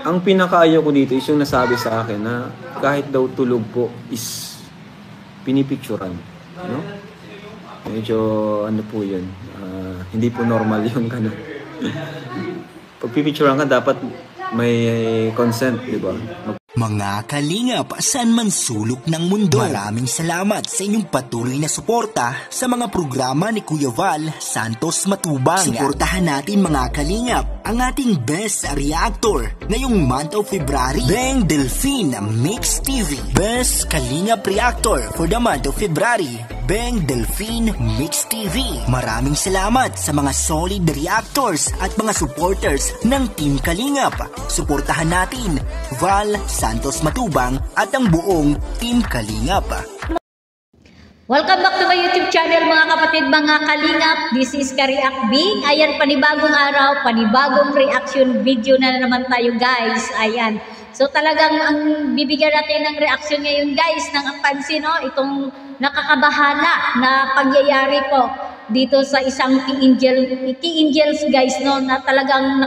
Ang pinakaayaw ko dito is yung nasabi sa akin na kahit daw tulog po is pinipicturan. No? Medyo ano po yun. Hindi po normal yung gano'n. Pag pipicturan ka, dapat may consent, di ba? Mga kalingap, saan man sulok ng mundo, maraming salamat sa inyong patuloy na suporta sa mga programa ni Kuya Val Santos Matubang. Suportahan natin mga kalingap ang ating best reactor ngayong month of February, Beng Delphine Mix TV. Best Kalingap Reactor for the month of February, Beng Delphine Mix TV. Maraming salamat sa mga solid reactors at mga supporters ng Team Kalingap. Suportahan natin Val Santos Matubang at ang buong Team Kalingap. Welcome back to my YouTube channel mga kapatid, mga kalingap. This is Ka-React Bing. Ayan, panibagong araw, panibagong reaction video na naman tayo guys. Ayan. So talagang ang bibigyan natin ng reaction ngayon guys, ng ang pansin, no? Itong nakakabahala na pangyayari po dito sa isang Key Angels guys, no? Na talagang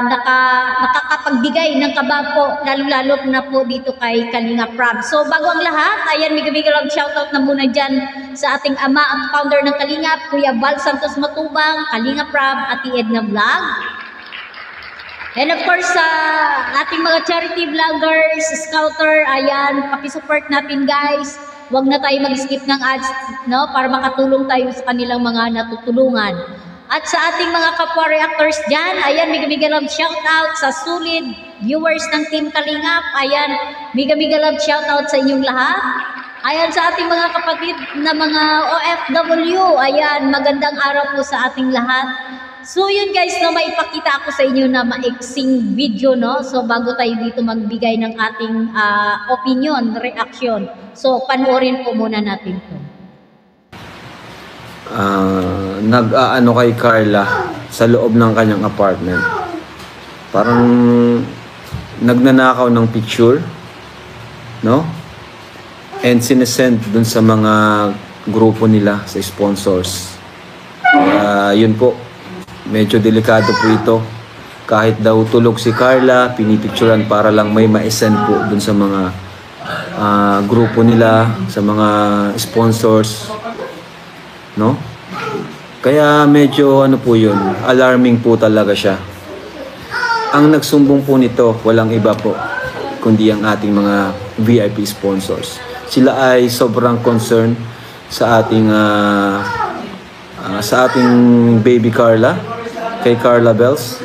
nakakapagbigay ng kaba po, lalo-lalo na po dito kay Kalinga Prab. So bago ang lahat, ayan, mega love shoutout na muna dyan sa ating ama at founder ng Kalingap, Kuya Val Santos Matubang, Kalinga Prab, Ate Edna Vlog. And of course, sa ating mga charity vloggers, scouter, ayan, pakisupport natin guys. Huwag na tayo mag-skip ng ads, no, para makatulong tayo sa kanilang mga natutulungan. At sa ating mga kapwa reactors dyan, ayan, mega love shoutout sa solid viewers ng Team Kalingap. Ayan, mega love shoutout sa inyong lahat. Ayan, sa ating mga kapatid na mga OFW, ayan, magandang araw po sa ating lahat. So yun guys, no, maipakita ako sa inyo na maiksing video, no. So bago tayo dito magbigay ng ating opinion, reaction. So panoorin po muna natin po. Nag-aano kay Carla sa loob ng kanyang apartment. Parang nagnanakaw ng picture, no? And sinesend dun sa mga grupo nila, sa sponsors. Yun po, medyo delikado po ito. Kahit daw tulog si Carla, pinipicturan para lang may ma-send po dun sa mga grupo nila, sa mga sponsors, no? Kaya medyo ano po yun, alarming po talaga siya. Ang nagsumbong po nito, walang iba po kundi ang ating mga VIP sponsors. Sila ay sobrang concerned sa ating baby Carla, kay Carla Bells.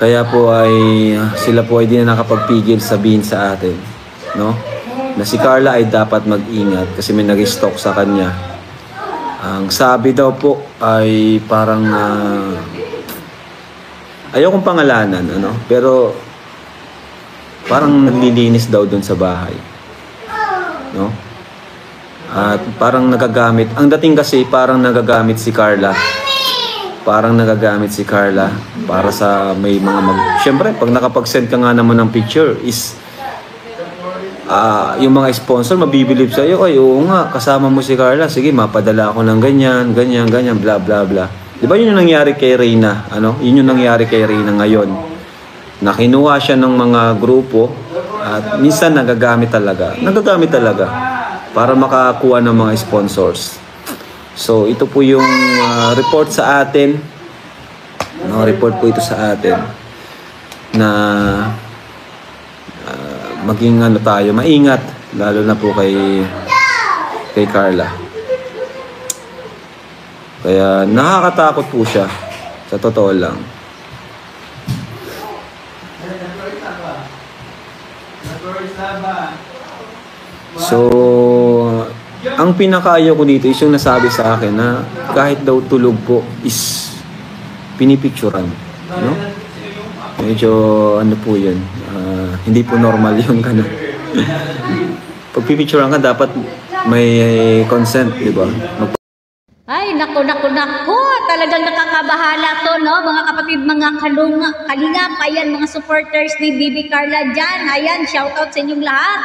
Kaya po ay sila po ay di na nakapagpigil sabihin sa atin, no, na si Carla ay dapat mag-ingat kasi may nag-stalk sa kanya. Ang sabi daw po ay parang ayaw kong pangalanan, ano, pero parang naglilinis daw doon sa bahay, no? At parang nagagamit, ang dating kasi parang nagagamit si Carla. Parang nagagamit si Carla para sa may mga Siyempre, pag nakapag-send ka nga naman ng picture is yung mga sponsor mabibilib sa iyo, ay oo nga, kasama mo si Carla, sige, mapadala ako ng ganyan, bla bla bla. Di ba yun yung nangyari kay Reyna? Ano? Yun yung nangyari kay Reyna ngayon. Nakinuha siya ng mga grupo at minsan nagagamit talaga para makakuha ng mga sponsors. So ito po yung report sa atin. No, report po ito sa atin na maging ano tayo, maingat, lalo na po kay Carla. Kaya nakakatakot po siya, sa totoo lang. So ang pinakaayaw ko dito is yung nasabi sa akin na kahit daw tulog po is pinipicturan, no? Medyo ano po yun, hindi po normal yung gano'n. Pag pipicturean ka, dapat may consent, di ba? Ay, naku, talagang nakakabahala to, no? Mga kapatid, mga kalingap, ayan, mga supporters ni Bibi Carla dyan, ayan, shoutout sa inyong lahat.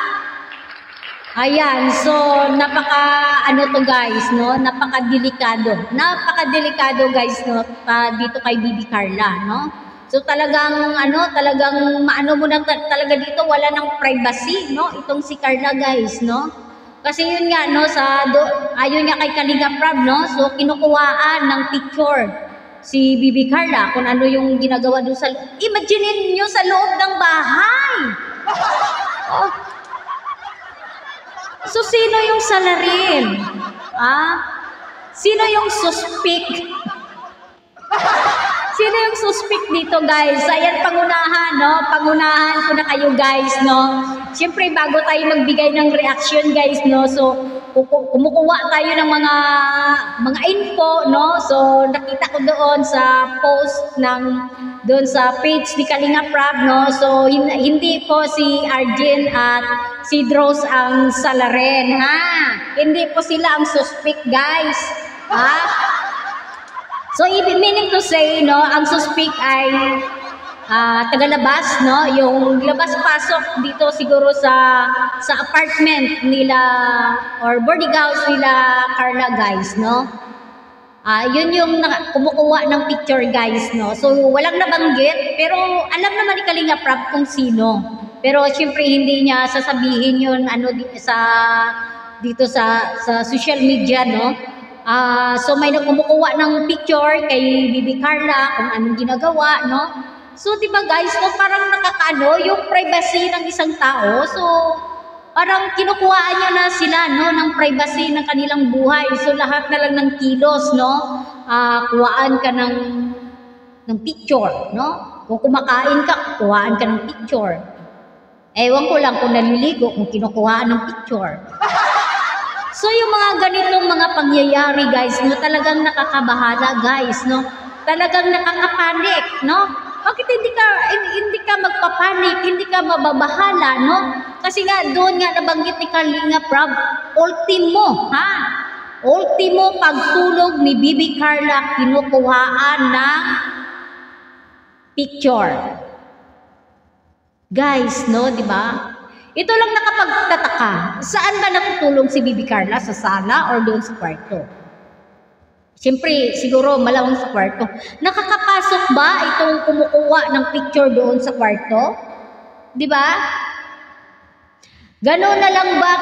Ayan, so ano to guys, no? Napakadelikado guys, no? Dito kay Bibi Carla, no? So talagang talagang maano mo na talaga dito, wala ng privacy, no? Itong si Carla, guys, no? Kasi yun nga, no, ayon nga kay Kalinga Prab, no? So kinukuhaan ng picture si Bibi Carla kung ano yung ginagawa doon sa imagine niyo sa loob ng bahay. Oh. So sino yung salarin? Sino yung suspect? Sino yung suspect dito, guys? Ayan, pangunahan, no? Pangunahan ko na kayo, guys, no? Siyempre, bago tayo magbigay ng reaction, guys, no? So, kumukuha tayo ng mga info, no? So, nakita ko doon sa post doon sa page ni Kalinga Prab, no? So, hindi po si Arjen at si Dross ang salarin, ha? Hindi po sila ang suspect, guys. Ha? So, meaning to say, no, ang suspect ay tagalabas, no, yung labas-pasok dito siguro sa apartment nila or boarding house nila Carla, guys, no. Yun yung kumukuha ng picture, guys, no. So, walang nabanggit, pero alam naman ni Kalinga Prab kung sino. Pero syempre hindi niya sasabihin yun dito sa social media, no. So may kumukuha ng picture kay Bibi Carla kung anong ginagawa, no? So, di ba, guys, no, parang yung privacy ng isang tao. So, parang kinukuhaan niya na sila, no, ng privacy ng kanilang buhay. So, lahat na lang ng kilos, no, kuhaan ka ng picture, no? Kung kumakain ka, kuhaan ka ng picture. Ewan ko lang kung naliligo, kung kinukuhaan ng picture. So, yung mga ganitong mga pangyayari, guys, no, talagang nakakabahala, guys, no? Talagang nakakapanik, no? Bakit hindi ka magpapanik, hindi ka mababahala, no? Kasi nga, doon nga nabanggit ni Kalinga Prab, ultimo pagtulog ni Bibi Carla, kinukuhaan ng picture. Guys, no, di ba? Ito lang nakapagtataka. Saan ba natutulog si Bibi Carla? Sa sala or doon sa kwarto? Siyempre, siguro malawang sa kwarto. Nakakapasok ba itong kumukuha ng picture doon sa kwarto? Di ba? Gano'n na lang ba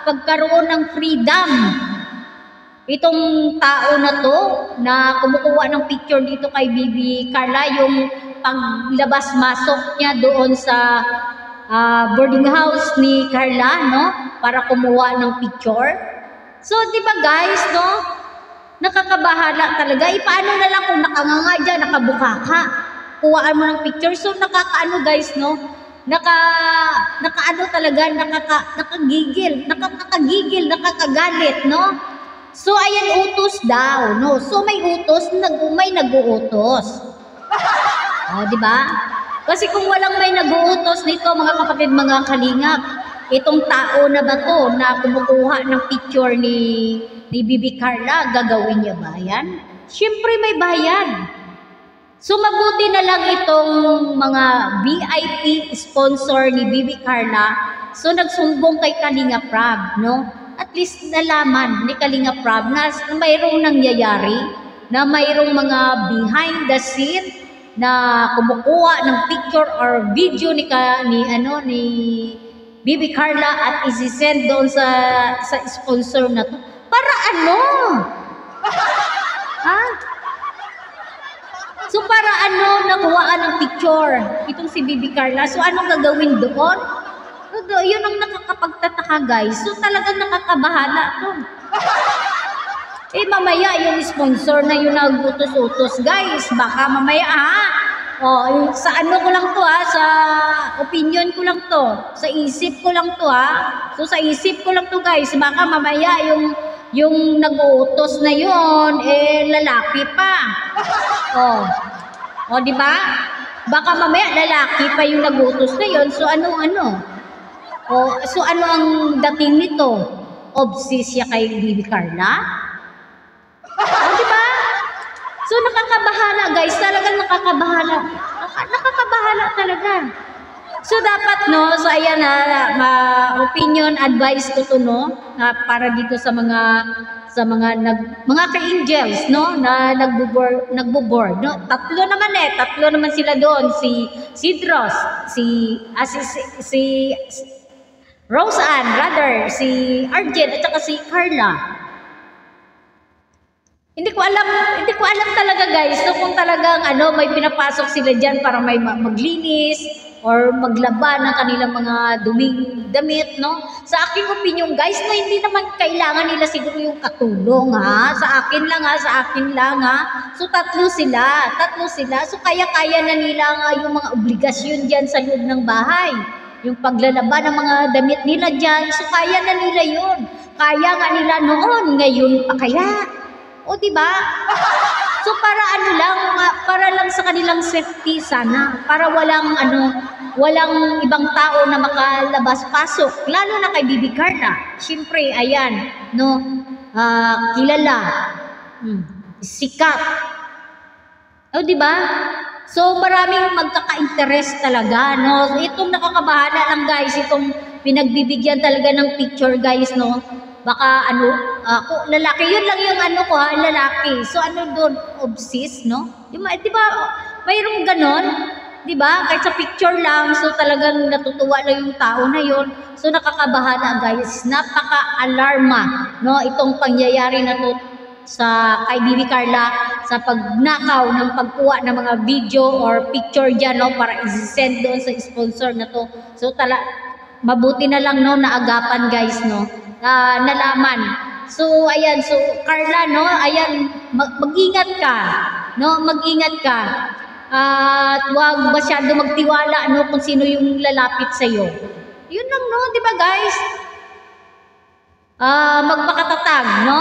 pagkaroon ng freedom itong tao na to na kumukuha ng picture dito kay Bibi Carla, yung paglabas-masok niya doon sa boarding house ni Carla, no? Para kumuha ng picture. So, di ba, guys, no? Nakakabahala talaga. Paano na lang kung nakanganga dyan, nakabuka ka, kuhaan mo ng picture. So, guys, no? Nakakagigil, nakakagalit, no? So, ayan, utos daw, no? So, may utos, may nag-uutos. Di ba? Kasi kung walang may nag-uutos nito, mga kapatid, mga kalingap, itong tao na ba to na kumukuha ng picture ni Bibi Carla, gagawin niya ba yan? Siyempre may bayad. So mabuti na lang itong mga VIP sponsor ni Bibi Carla, so nagsumbong kay Kalinga Prab, no? At least nalaman ni Kalinga Prab na mayroong nangyayari, na mayroong mga behind the scene na kumukuha ng picture or video ni Bibi Carla at isi-send doon sa sponsor na to. Para ano? Ha? So para ano nakuhaan ng picture itong si Bibi Carla? So anong gagawin doon? Yun ang nakakapagtataka, guys. So talagang nakakabahala to. Mamaya yung sponsor na yung nagutos-utos, guys. Baka mamaya, sa ano ko lang to, sa opinion ko lang to. Sa isip ko lang to, So sa isip ko lang to, guys. Baka mamaya yung nag-uutos na yun, lalaki pa. Di ba? Baka mamaya lalaki pa yung nag-uutos na yun. So ano? So ano ang dating nito? Obsessed siya kay Bibi Carla? Diba? So, nakakabahala, guys. Talagang nakakabahala. Nakakabahala talaga. So, dapat, no? So, ayan, opinion, advice ko to, no? Para dito sa mga mga ka-angels, no, na nagbo-board, no. Tatlo naman sila doon, si Cedros, si Rose Ann, rather, si Arjen at saka si Carla. Hindi ko alam talaga guys, no, kung talagang may pinapasok sila diyan para may maglinis or maglaba ng kanilang mga duming damit, no? Sa aking opinion guys, no, hindi naman kailangan nila siguro yung katulong, ha? Sa akin lang, ha? So tatlo sila. So kaya-kaya na nila nga yung mga obligasyon diyan sa loob ng bahay. Yung paglalaba ng mga damit nila diyan, so kaya na nila yun. Kaya nga nila noon, ngayon pa kaya. O di ba? So para lang sa kanilang safety sana, para walang ibang tao na makalabas-pasok, lalo na kay Bibi Carla. Siyempre, ayan, no, kilala, sikat. O di ba? So maraming magkaka-interest talaga, no. Itong nakakabahala lang guys, itong pinagbibigyan talaga ng picture guys, no. Baka lalaki, yun lang yung ko ha, lalaki. So doon, obsessed, no? Di ba, mayroong ganon, di ba? Kahit sa picture lang, so talagang natutuwa lang yung tao na yun. So nakakabahala guys, napaka-alarma, no? Itong pangyayari na to kay Bibi Carla sa pagnakaw ng pagkuha ng mga video or picture dyan, no? Para i-send doon sa sponsor na to. So mabuti na lang, no, naagapan guys, no? Nalaman. So ayan, so Carla, no, ayan, mag-ingat ka, no, mag-ingat ka. At huwag masyado magtiwala, no, kung sino yung lalapit sa iyo. Yun lang, no, di ba guys? Magpakatatag, no?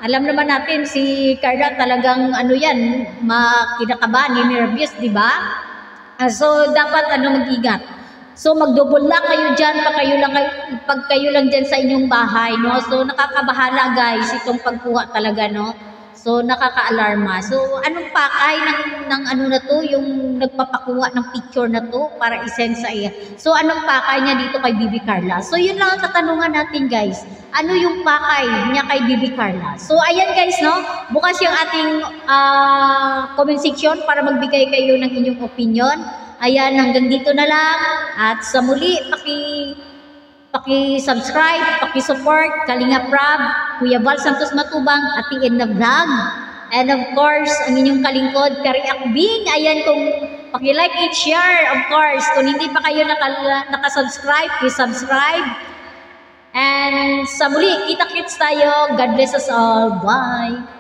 Alam naman natin si Carla talagang yan, kinakabahan, nervous, di ba? So dapat mag-ingat. So mag-double lock kayo diyan pag kayo lang diyan sa inyong bahay, no. So nakakabahala guys itong pagkuha talaga, no. So nakaka-alarma. So anong pakay ng na to, yung nagpapakuha ng picture na to para i-send sa iya. So anong pakay niya dito kay Bibi Carla? So yun lang ang katanungan natin guys. Ano yung pakay niya kay Bibi Carla? So ayan guys, no. Bukas yung ating comment section para magbigay kayo ng inyong opinion. Ayan, hanggang dito na lang. At sa muli, paki-subscribe, paki-support, Kalinga Prab, Kuya Val Santos Matubang, at TN na vlog. And of course, ang inyong kalingkod, Kari Akbing. Ayan, kung paki-like and share, of course. Kung hindi pa kayo nakasubscribe, please-subscribe. And sa muli, kita-kits tayo. God bless us all. Bye!